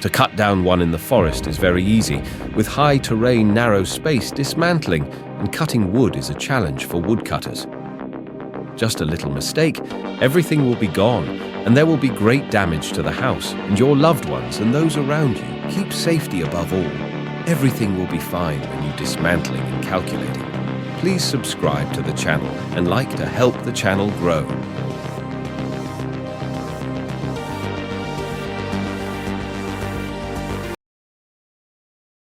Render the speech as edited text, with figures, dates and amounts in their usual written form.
To cut down one in the forest is very easy. With high terrain, narrow space, dismantling and cutting wood is a challenge for woodcutters. Just a little mistake, everything will be gone, and there will be great damage to the house and your loved ones and those around you. Keep safety above all. Everything will be fine when you're dismantling and calculating. Please subscribe to the channel and like to help the channel grow.